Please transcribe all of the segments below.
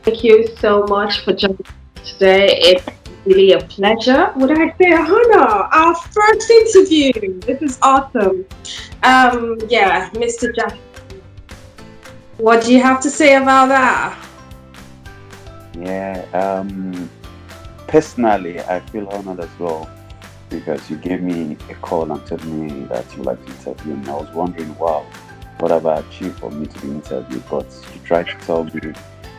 Thank you so much for joining us today. It's really a pleasure. Would I say a honor? Our first interview. This is awesome. Yeah, Mr. Jack, what do you have to say about that? Yeah, personally, I feel honored as well because you gave me a call and told me that you like to interview me. I was wondering, wow, what have I achieved for me to be interviewed? But you tried to tell me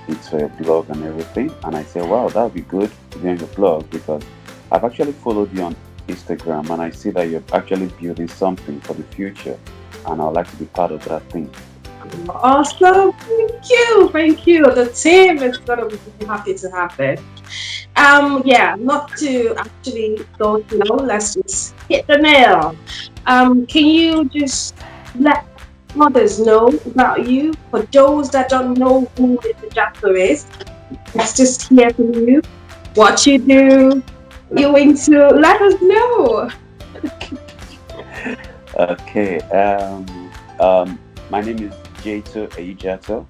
it's for your blog and everything, and I said, wow, that would be good to be on your blog because I've actually followed you on Instagram and I see that you're actually building something for the future, and I'd like to be part of that thing. Awesome. Thank you. Thank you. The team is gonna be really happy to have this. Yeah, not to actually go slow, let's just hit the nail. Can you just let others know about you? For those that don't know who Mr. Jato is, let's just hear from you. What you do, you into, let us know. Okay, my name is Jato Ehijator.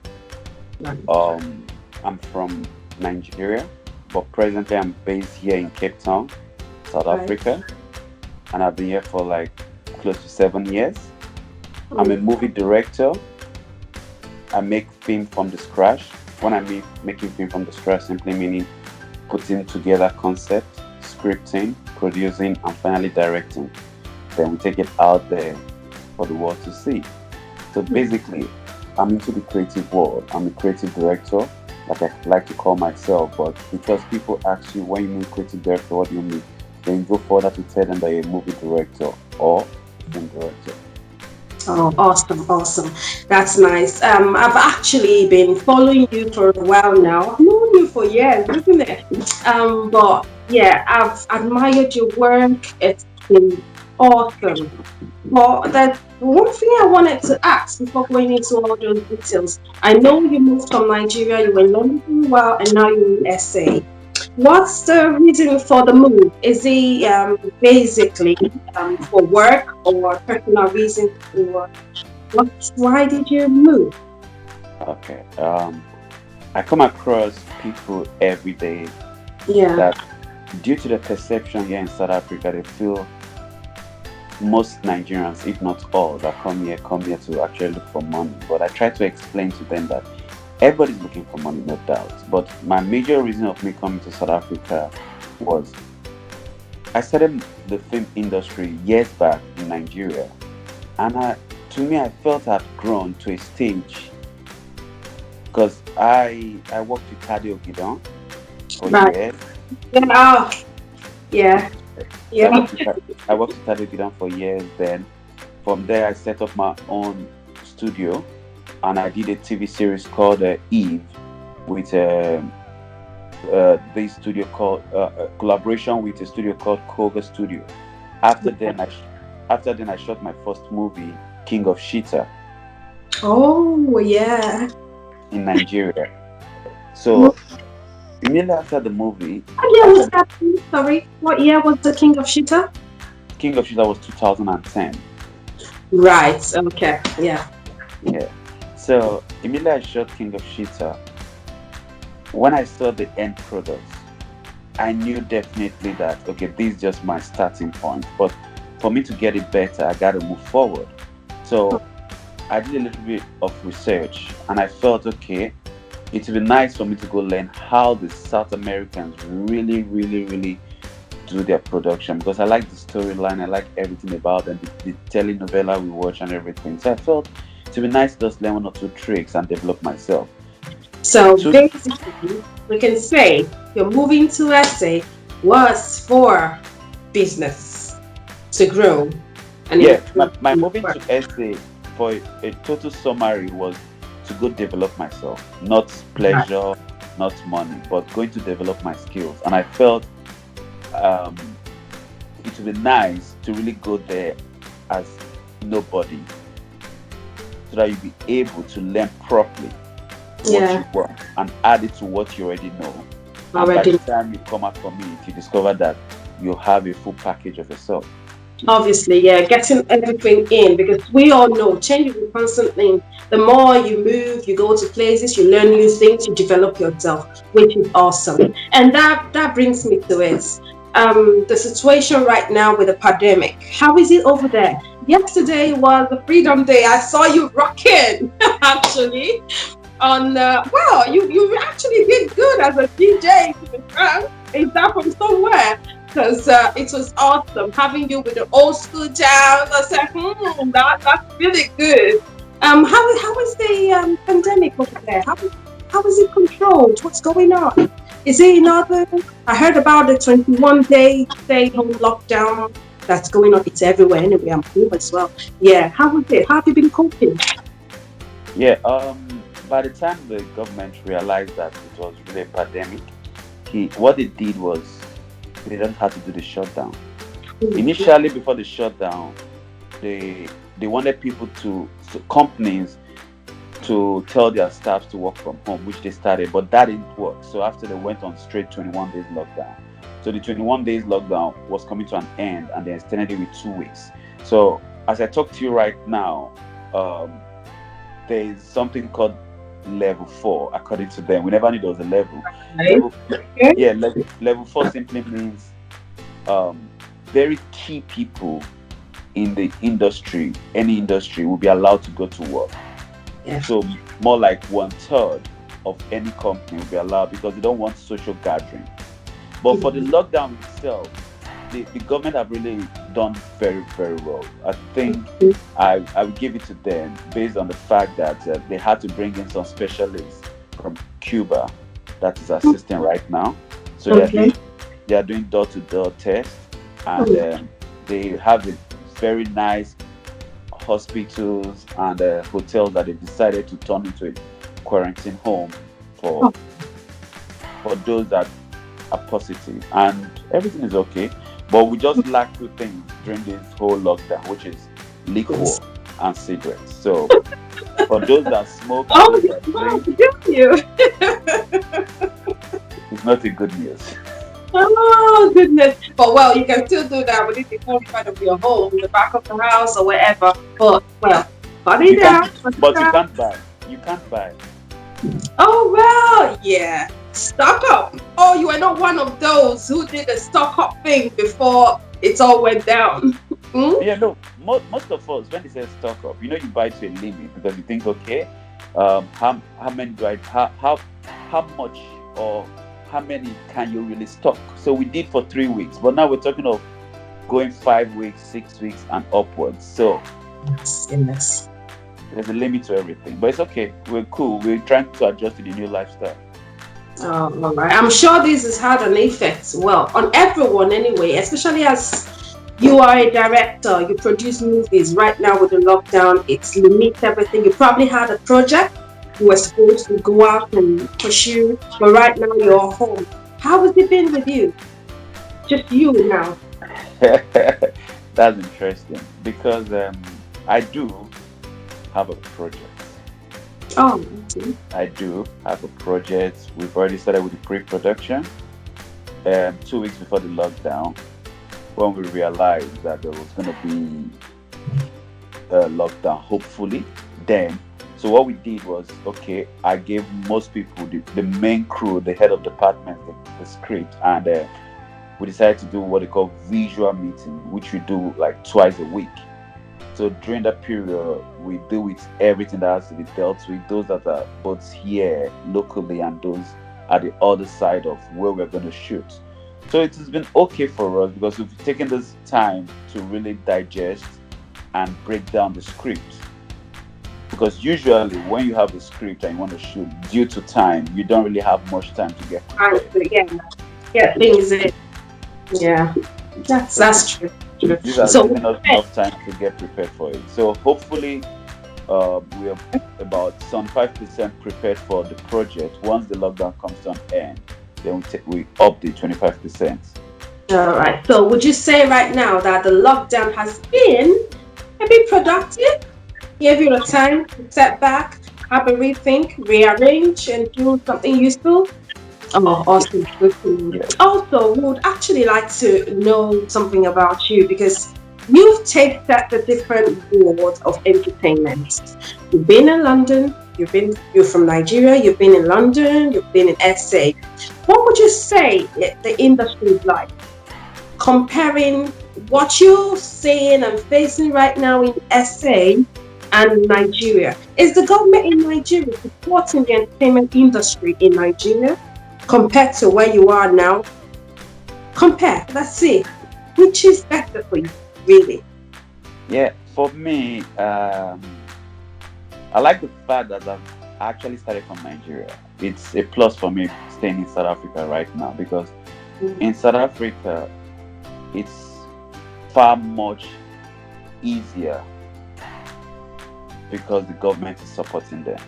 I'm from Nigeria, but presently I'm based here in Cape Town, South Right. Africa, and I've been here for like close to 7 years. I'm a Mm, movie director. I make film from the scratch. When I mean making film from the scratch, simply meaning putting together concept, scripting, producing, and finally directing. Then we take it out there for the world to see. So basically, I'm into the creative world. I'm a creative director, like I like to call myself, but because people ask you when you mean creative director, what do you mean? Then you go further to tell them that you're a movie director or a film director. Oh, awesome, awesome. That's nice. I've actually been following you for a while now. I've known you for years, isn't it? But yeah, I've admired your work. It's been awesome. But there's one thing I wanted to ask before going into all those details. I know you moved from Nigeria, you were in London for a while, and now you're in SA. What's the reason for the move? Is it basically for work or personal reasons, or what? Why did you move? Okay. I come across people every day Yeah, that, due to the perception here in South Africa, they feel most Nigerians, if not all, that come here to actually look for money. But I try to explain to them that everybody's looking for money, no doubt. But my major reason of me coming to South Africa was I started the film industry years back in Nigeria, and to me, I felt I'd grown to a stage because I worked with Tade Ogidon for right. years. Yeah, oh, yeah, So yeah. I worked with Tade Ogidon for years. Then from there, I set up my own studio, and I did a TV series called Eve with this studio called collaboration with a studio called Koga Studio. After then, after then I shot my first movie, King of Shita, Oh, yeah. in Nigeria. What So immediately after the movie, year was after that? Sorry, what year was the King of Shita? King of Shita was 2010. Right. Okay. Yeah. Yeah. So immediately I shot King of Shita. When I saw the end products, I knew definitely that okay, this is just my starting point. But for me to get it better, I got to move forward. So I did a little bit of research, and I felt okay. It would be nice for me to go learn how the South Americans really, really, really do their production because I like the storyline, I like everything about them, the telenovela we watch and everything. So I felt it would be nice to just learn one or two tricks and develop myself. So So basically, we can say your moving to SA was for business to grow and yeah, improve my your moving work. to SA for a total summary was to go develop myself, not Right. pleasure, not money, but going to develop my skills. And I felt um, it would be nice to really go there as nobody so that you'll be able to learn properly what Yeah. you want and add it to what you already know. And by the Already. time you come out from it, you discover that you have a full package of yourself. Obviously, yeah, getting everything in because we all know change is constantly. The more you move, you go to places, you learn new things, you develop yourself, which is awesome. And that brings me to it. The situation right now with the pandemic. How is it over there? Yesterday was the Freedom Day. I saw you rocking, actually. On well, you actually did good as a DJ. To be frank, is that from somewhere? Because it was awesome having you with the old school jazz. I said, that's really good. How is the pandemic over there? How is it controlled? What's going on? Is it another? I heard about the 21-day stay-home lockdown that's going on. It's everywhere anyway. I'm home as well. Yeah. How was it? How have you been coping? Yeah, by the time the government realized that it was really a pandemic, what they did was they didn't have to do the shutdown. Initially, before the shutdown, they wanted people companies to tell their staff to work from home, which they started, but that didn't work. So after they went on straight 21 days lockdown. So the 21 days lockdown was coming to an end, and they extended it with 2 weeks. So as I talk to you right now, there is something called level 4 according to them. We never knew there was a level. Right. Level Okay. yeah, level 4 simply means um, very key people in the industry, any industry, will be allowed to go to work. Yeah. So more like 1/3 of any company will be allowed because they don't want social gathering. But for the lockdown itself, the government have really done very, very well. I think I would give it to them based on the fact that they had to bring in some specialists from Cuba that is assisting right now. So Okay. they are doing door-to-door tests, and they have a very nice hospitals and hotels that they decided to turn into a quarantine home for Oh, those that are positive, and everything is okay. But we just lack two things during this whole lockdown, which is liquor yes. and cigarettes. So for those that smoke and Oh, those that wow, drink, do you? it's not a good news. Oh, goodness. But well, you can still do that within the comfort of your home, the back of the house, or wherever. But well, cut You it can, down. Cut it but you down. can't buy. You can't buy. Oh, well, yeah. Stock up. Oh, you are not one of those who did the stock up thing before it all went down. Hmm? Yeah, no. Most of us, when they say stock up, you buy to a limit because you think, okay, how many do I how much or how many can you really stock? So we did for 3 weeks, but now we're talking of going 5 weeks, 6 weeks, and upwards. So Yes, goodness. there's a limit to everything, but it's okay. We're cool. We're trying to adjust to the new lifestyle. All right. I'm sure this has had an effect, well, on everyone anyway, especially as you are a director, you produce movies right now with the lockdown, it's limits everything. You probably had a project you were supposed to go out and pursue, but right now you're home. How has it been with you? Just you now. That's interesting because I do have a project. Oh, okay. I do have a project. We've already started with the pre-production. 2 weeks before the lockdown, when we realized that there was going to be a lockdown, hopefully, then. So what we did was, okay, I gave most people, the main crew, the head of department, the script, and we decided to do what they call visual meeting, which we do like twice a week. So during that period, we deal with everything that has to be dealt with, those that are both here locally and those at the other side of where we're going to shoot. So it has been okay for us because we've taken this time to really digest and break down the script. Because usually when you have a script and you want to shoot, due to time, you don't really have much time to get And prepared. again, get things in. Yeah, So that's true. True. this has So, given us enough time to get prepared for it. So hopefully we are about 75% prepared for the project. Once the lockdown comes to an end, then we up the 25%. all right. So, would you say right now that the lockdown has been maybe productive? Give you the time to step back, have a rethink, rearrange, and do something useful? Oh, awesome. Good to know. Yeah. Also, would actually like to know something about you because You've tasted the different world of entertainment. You've been in London, you're from Nigeria, you've been in London, you've been in SA. What would you say the industry is like? Comparing what you're seeing and facing right now in SA and Nigeria. Is the government in Nigeria supporting the entertainment industry in Nigeria compared to where you are now? Compare, let's see. Which is better for you, really? Yeah, for me, I like the fact that I've actually started from Nigeria. It's a plus for me staying in South Africa right now because in South Africa, it's far much easier because the government is supporting them.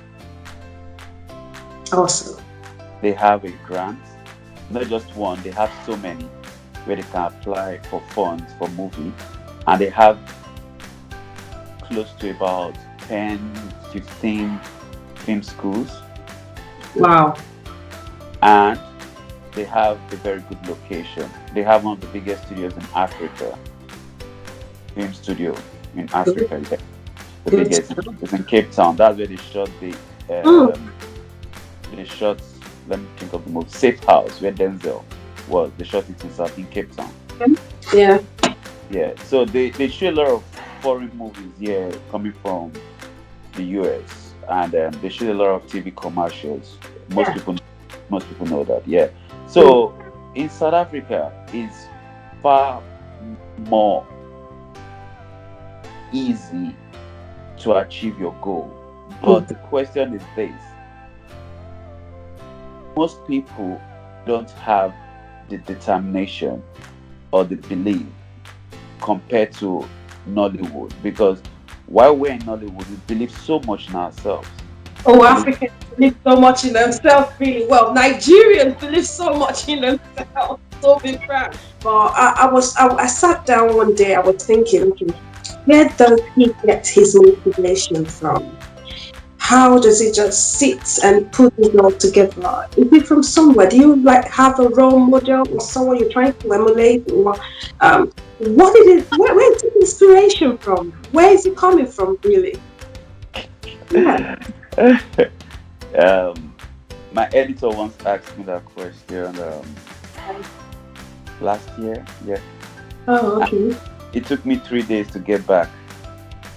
Awesome. They have a grant, not just one, they have so many where they can apply for funds for movie, and they have close to about 10, 15 film schools. Wow. And they have a very good location. They have one of the biggest studios in Africa, film studio in Africa. Yeah. The biggest is in Cape Town. That's where they shot they shot. Let me think of the movie Safe House, where Denzel was. They shot it in Cape Town. Yeah. Yeah. So they show a lot of foreign movies here coming from the US, and they shoot a lot of TV commercials. Most people know that. Yeah. So in South Africa, it's far more easy to achieve your goal. But the question is this: most people don't have the determination or the belief compared to Nollywood, because while we're in Nollywood, we believe so much in ourselves. Oh, Africans believe so much in themselves, really. Well, Nigerians believe so much in themselves. So be frank. But I sat down one day. I was thinking, where does he get his motivation from? How does he just sit and put it all together? Is it from somewhere? Do you have a role model or someone you're trying to emulate? Or what is it? Where is the inspiration from? Where is it coming from, really? Yeah. My editor once asked me that question last year. Yeah. Oh, okay. And it took me 3 days to get back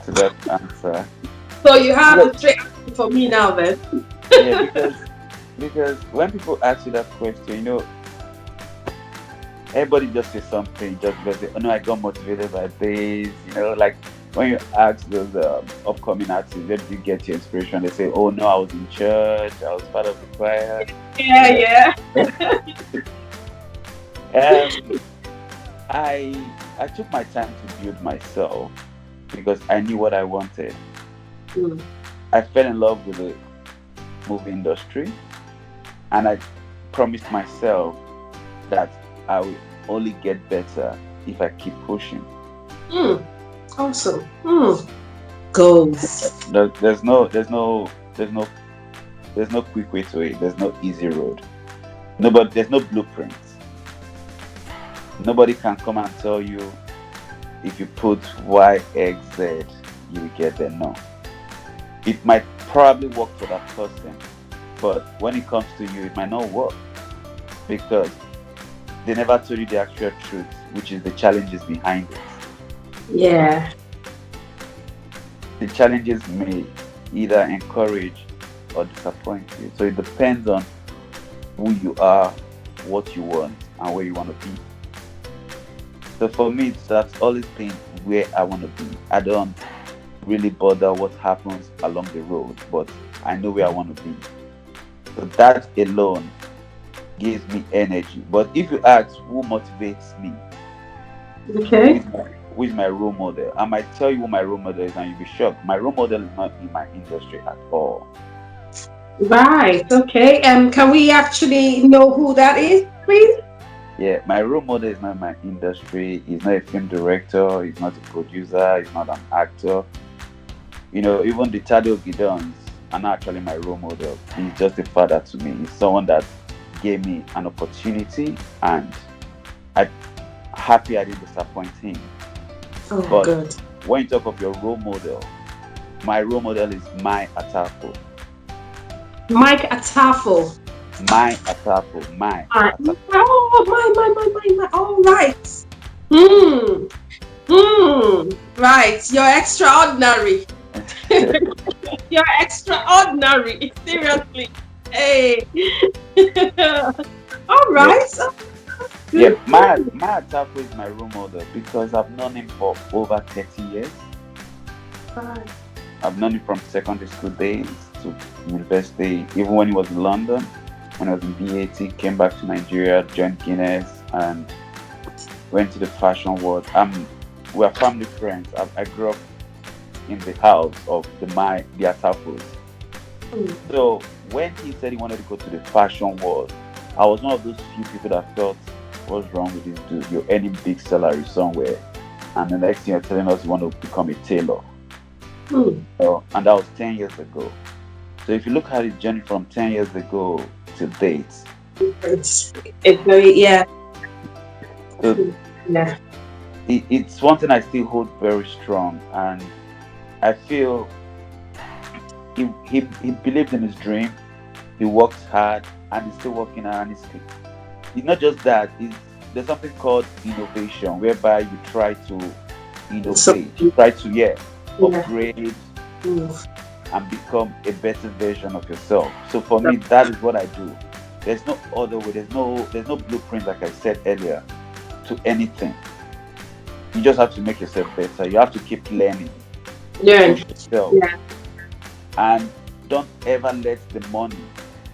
to that answer. So you have a straight answer for me now, then? Yeah, because when people ask you that question, everybody just says something just because they, oh no, I got motivated by this. Like when you ask those upcoming artists, where did you get your inspiration? They say, oh no, I was in church, I was part of the choir. Yeah. I took my time to build myself because I knew what I wanted. I fell in love with the movie industry, and I promised myself that I will only get better if I keep pushing. Awesome. Goals. There's no quick way to it. There's no easy road. There's no blueprint. Nobody can come and tell you if you put Y, X, Z, you will get there. No. It might probably work for that person, but when it comes to you, it might not work because they never told you the actual truth, which is the challenges behind it. Yeah. The challenges may either encourage or disappoint you. So it depends on who you are, what you want, and where you want to be. So for me, that's always been where I want to be. I don't really bother what happens along the road, but I know where I want to be. So that alone gives me energy. But if you ask who motivates me, okay, who is my role model, I might tell you who my role model is and you'll be shocked. My role model is not in my industry at all. Right. Okay. Can we actually know who that is, please? Yeah, my role model is not in my industry. He's not a film director. He's not a producer. He's not an actor. Even the Tado Gidons are not actually my role model. He's just a father to me. He's someone that gave me an opportunity, and I'm happy I didn't disappoint him. Oh, But good. when you talk of your role model, my role model is my Atafo. Mike Atafel. My Atafo. My Atafo. Oh, my. All right. Hmm. Right. You're extraordinary. You're extraordinary. Seriously. Hey. All Yeah. right. Yeah, Good. my Atafo is my role model because I've known him for over 30 years. Right. I've known him from secondary school days to university, even when he was in London, when I was in BAT, came back to Nigeria, joined Guinness, and went to the fashion world. We're family friends. I grew up in the house of the Atafos. Mm. So when he said he wanted to go to the fashion world, I was one of those few people that felt, what's wrong with this dude? You're earning big salary somewhere, and the next thing you're telling us you want to become a tailor. Mm. And that was 10 years ago. So if you look at his journey from 10 years ago to date, It's very, yeah. so Yeah. it's one thing I still hold very strong, and I feel he believed in his dream. He worked hard, and he's still working hard. And it's not just that. There's something called innovation, whereby you try to So, innovate, you try to yeah. upgrade Mm. and become a better version of yourself. So for me, that is what I do. There's no other way. There's no blueprint, like I said earlier, to anything. You just have to make yourself better. You have to keep learning, Learn. push yourself, Yeah. and don't ever let the money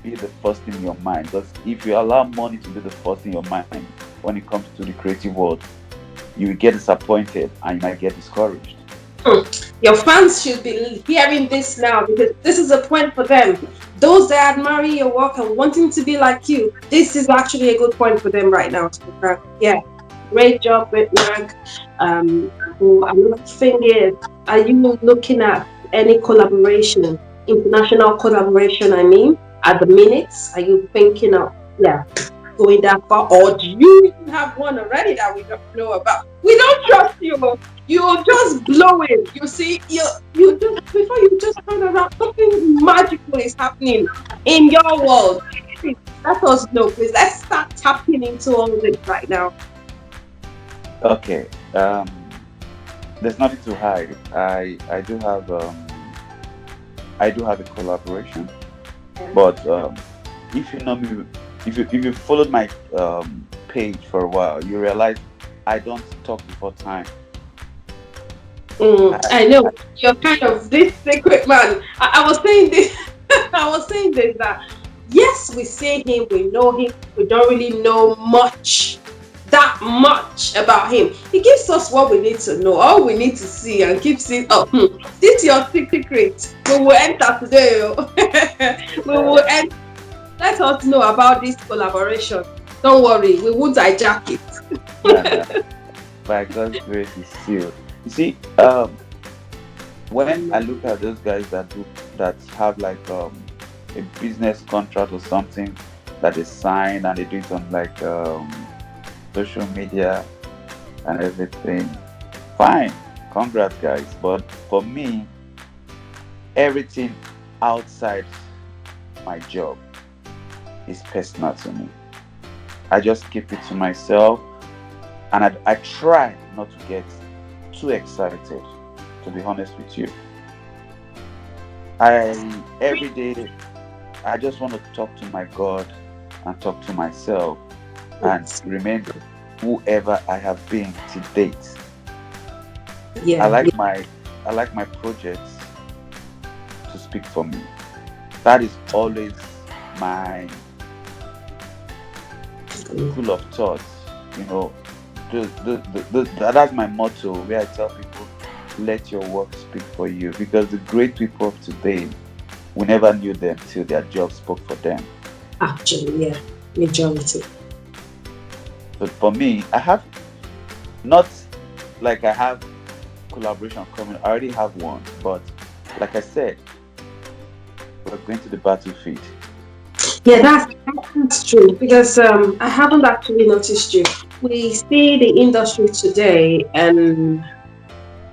be the first in your mind. Because if you allow money to be the first in your mind when it comes to the creative world, you will get disappointed and you might get discouraged. Hmm. Your fans should be hearing this now because this is a point for them. Those that admire your work and wanting to be like you, this is actually a good point for them right now. To be frank. Yeah, great job, great work. Another thing is, are you looking at any collaboration, international collaboration? I mean, at the minutes, are you thinking of yeah going that far, or do you even have one already that we don't know about? We don't trust you. You're just blowing. You see, you just before you just turn around, something magical is happening in your world. Please let us know, please. Let's start tapping into all this right now. Okay. There's nothing to hide. I do have a collaboration, but if you know me, if you followed my page for a while, you realize I don't talk before time. I know you're kind of this secret man. I was saying this. I was saying this that yes, we see him, we know him, we don't really know that much about him. He gives us what we need to know, all we need to see, and keeps it up. This is your secret. We will enter today. Oh. We will enter. Let us know about this collaboration. Don't worry, we won't hijack Nah, it. nah. By God's grace, is sealed. You see, when I look at those guys that have like a business contract or something that they sign and they do it on like social media and everything, fine, congrats guys. But for me, everything outside my job is personal to me. I just keep it to myself, and I try not to get too excited, to be honest with you. I every day I just want to talk to my God and talk to myself and remain whoever I have been to date. I Yeah. like my I like my projects to speak for me. That is always my school of thought. You know, that's my motto where I tell people, let your work speak for you, because the great people of today, we never knew them till their job spoke for them. Actually, yeah, majority. But for me, I have not like I have collaboration coming. I already have one, but like I said, we're going to the battlefield. Yeah, that's true because I haven't actually noticed you. We see the industry today, and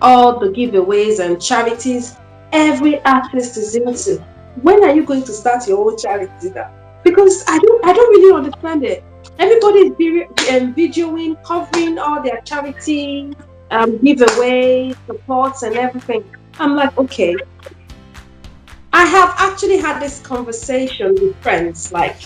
all the giveaways and charities every artist is into. When are you going to start your own charity now? Because I don't really understand it. Everybody is videoing, covering all their charity giveaways, supports, and everything. I'm like, okay. I have actually had this conversation with friends, like,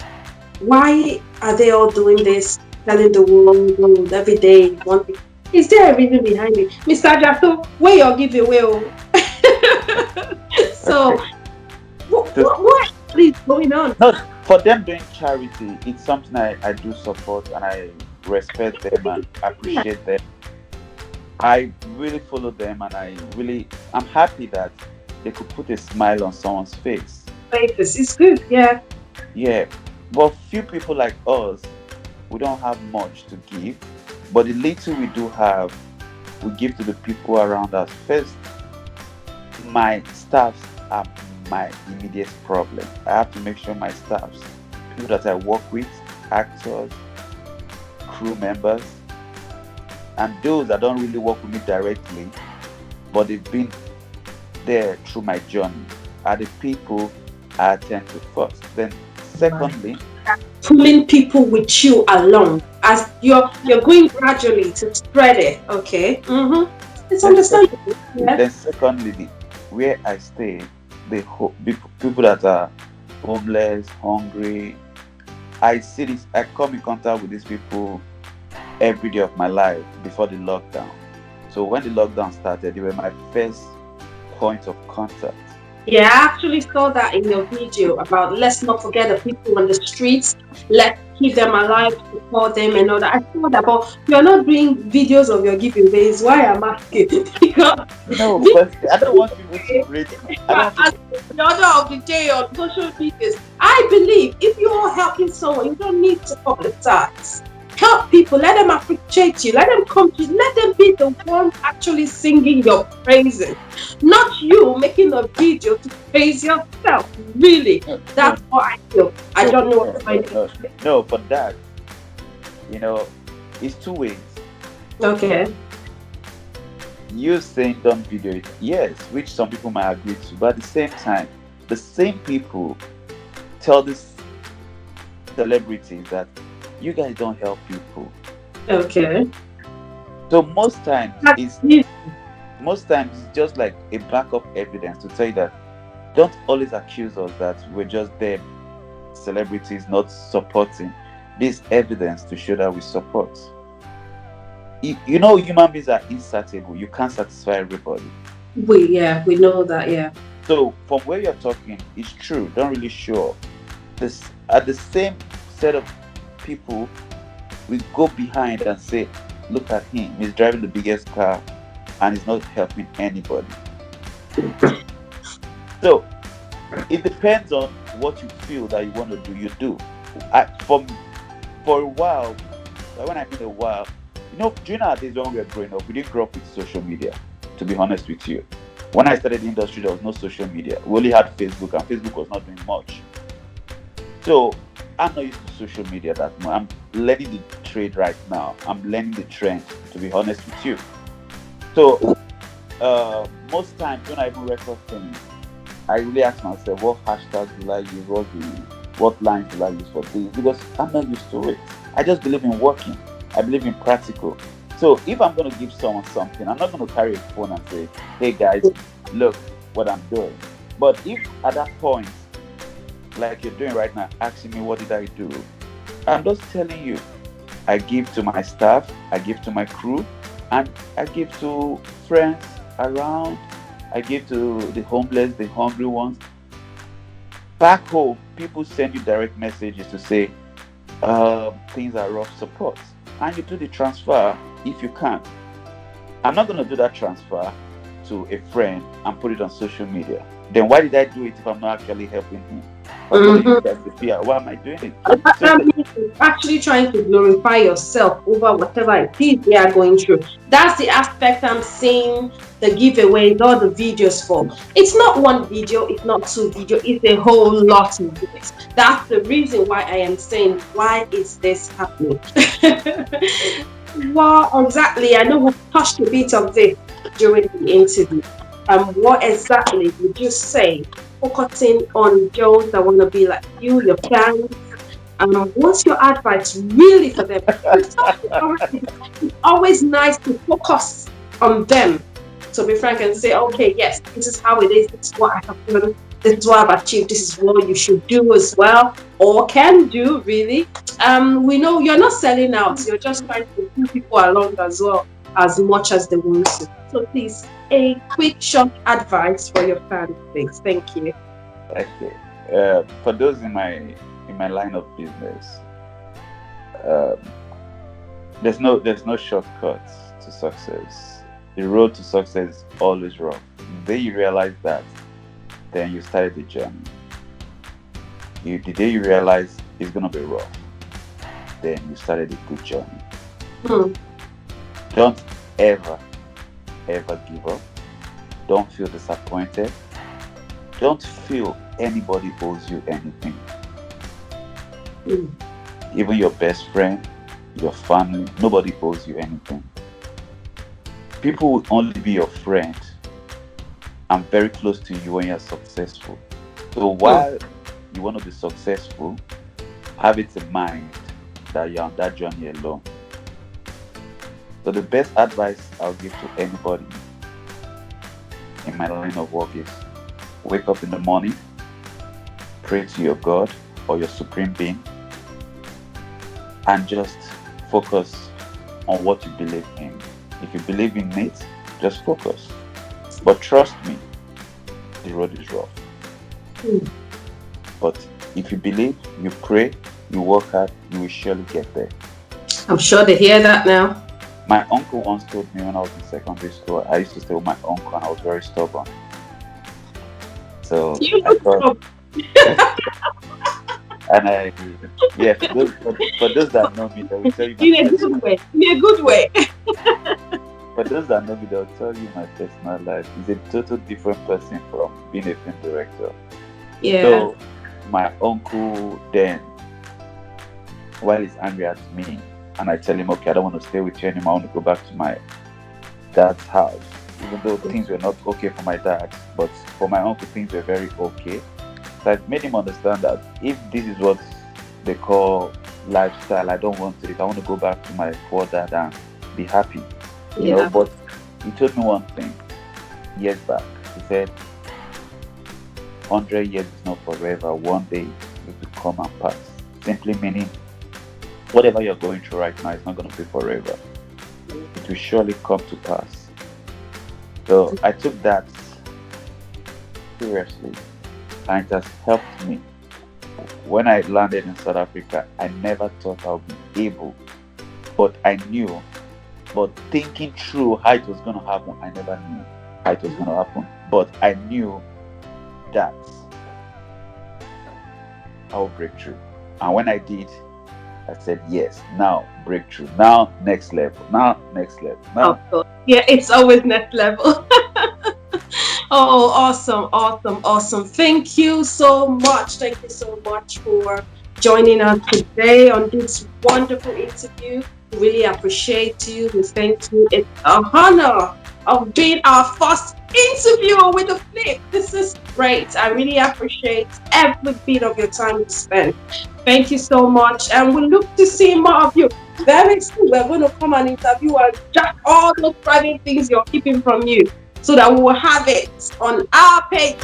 why are they all doing this, telling the world every day? One thing. Is there a reason behind it? Mr. Jato, where your giveaway? Oh? So, Okay. So what is going on? no, for them doing charity, it's something I do support and I respect them and Yeah, appreciate them. I really follow them and I'm happy that they could put a smile on someone's face. papers. It's good. Yeah. Yeah. But few people like us, we don't have much to give. But the little we do have, we give to the people around us. First, my staffs are my immediate problem. I have to make sure my staffs, people that I work with, actors, crew members, and those that don't really work with me directly, but they've been there through my journey, are the people I attend to first. Then, Right. secondly, Pulling people with you along as you're going gradually to spread it. Okay. Mm-hmm. It's then, sec- understandable. Yeah. then secondly, where I stay, people that are homeless, hungry, I see this. I come in contact with these people every day of my life before the lockdown. So when the lockdown started, they were my first point of contact. Yeah, I actually saw that in your video about let's not forget the people on the streets. Let's keep them alive, support them and all that. I saw that, but you're not doing videos of your giveaways. Why I'm asking? Because No, this because I don't want people to rate. I don't want as people. the order of the day on social media, I believe if you're helping someone, you don't need to publicize. Help people, let them appreciate you, let them come to you, let them be the one actually singing your praises, not you making a video to praise yourself. Really, No, no, that's what I feel. I no, don't know no, what I no, do. no, no. For that, you know, it's two ways. Okay. You saying don't video it, yes, which some people might agree to, but at the same time, the same people tell these celebrities that you guys don't help people. Okay. So most times That's it's easy. most times it's just like a backup evidence to tell you that don't always accuse us that we're just there, celebrities not supporting. This evidence to show that we support. You know, human beings are insatiable. You can't satisfy everybody. We know that. Yeah. So from where you're talking, it's true. Don't really show this at the same set of people. We go behind and say, "Look at him. He's driving the biggest car, and he's not helping anybody." So it depends on what you feel that you want to do. You do. For a while, like when I mean a while, during our days when we were growing up, we didn't grow up with social media. To be honest with you, when I started the industry, there was no social media. We only had Facebook, and Facebook was not doing much. So I'm not used to social media that much. I'm learning the trade right now. I'm learning the trend. To be honest with you, so most times when I even record things, I really ask myself, what hashtags will I use? What lines will I use for this? Because I'm not used to it. I just believe in working. I believe in practical. So if I'm going to give someone something, I'm not going to carry a phone and say, "Hey guys, look what I'm doing." But if at that point, like you're doing right now, asking me what did I do, I'm just telling you, I give to my staff, I give to my crew, and I give to friends around. I give to the homeless, the hungry ones. Back home, people send you direct messages to say things are rough, support, and you do the transfer if you can. I'm not going to do that transfer to a friend and put it on social media. Then why did I do it if I'm not actually helping him? If I'm going to use Mm-hmm. that as a PR, why am I doing it? So That means you're actually trying to glorify yourself over whatever it is they are going through. That's the aspect I'm seeing the giveaways, all the videos for. It's not one video, it's not two video, it's a whole lot of it. That's the reason why I am saying, why is this happening? Well, exactly. I know we've touched a bit of this. during the interview. What exactly would you say, focusing on girls that want to be like you, your clients? What's your advice really for them? It's always nice to focus on them. To be frank and say, okay, yes, this is how it is. This is what I have done. This is what I've achieved. This is what you should do as well, or can do. Really, we know you're not selling out. You're just trying to pull people along as well as much as they want to. So please, a quick, short advice for your fans, please. Thank you. Okay. For those in my line of business, um, there's no shortcuts to success. The road to success is always rough. The day you realize that, then you started the journey. The day you realize it's gonna be rough, then you started a good journey. Hmm. Don't ever, ever give up. Don't feel disappointed. Don't feel anybody owes you anything. Hmm. Even your best friend, your family, nobody owes you anything. People will only be your friend and very close to you when you're successful. So while you want to be successful, have it in mind that you're on that journey alone. So the best advice I'll give to anybody in my line of work is wake up in the morning, pray to your God or your supreme being, and just focus on what you believe in. If you believe in it, just focus. But trust me, the road is rough. Hmm. But if you believe, you pray, you work hard, you will surely get there. I'm sure they hear that now. My uncle once told me when I was in secondary school, I used to stay with my uncle and I was very stubborn. So You I look thought, so and I, yeah, for those that know me, they will tell you my in a personal, good way. In a good way. for those that know me, they'll tell you my personal life is a total different person from being a film director. Yeah. So my uncle then, while he's angry at me, and I tell him, okay, I don't want to stay with you anymore. I want to go back to my dad's house. Even though things were not okay for my dad, but for my uncle, things were very okay. So I made him understand that if this is what they call lifestyle, I don't want it. I want to go back to my poor dad and be happy. Yeah. But he told me one thing years back. He said, 100 years is not forever. One day it will come and pass. Simply meaning, whatever you're going through right now is not going to be forever. It will surely come to pass. So I took that seriously, and it has helped me. When I landed in South Africa, I never thought I would be able, but I knew. But thinking through how it was going to happen, I never knew how it was going to happen. But I knew that I will break through. And when I did, I said, yes, now breakthrough, now next level, now next level, now. Of course. Yeah, it's always next level. Oh, awesome, awesome, awesome. Thank you so much. Thank you so much for joining us today on this wonderful interview. We really appreciate you. We thank you. It's an honor of being our first interview with the Flip. This is great. I really appreciate every bit of your time you spent. Thank you so much. And we look to see more of you. Very soon, we're going to come and interview and jack all those private things you're keeping from you so that we will have it on our page.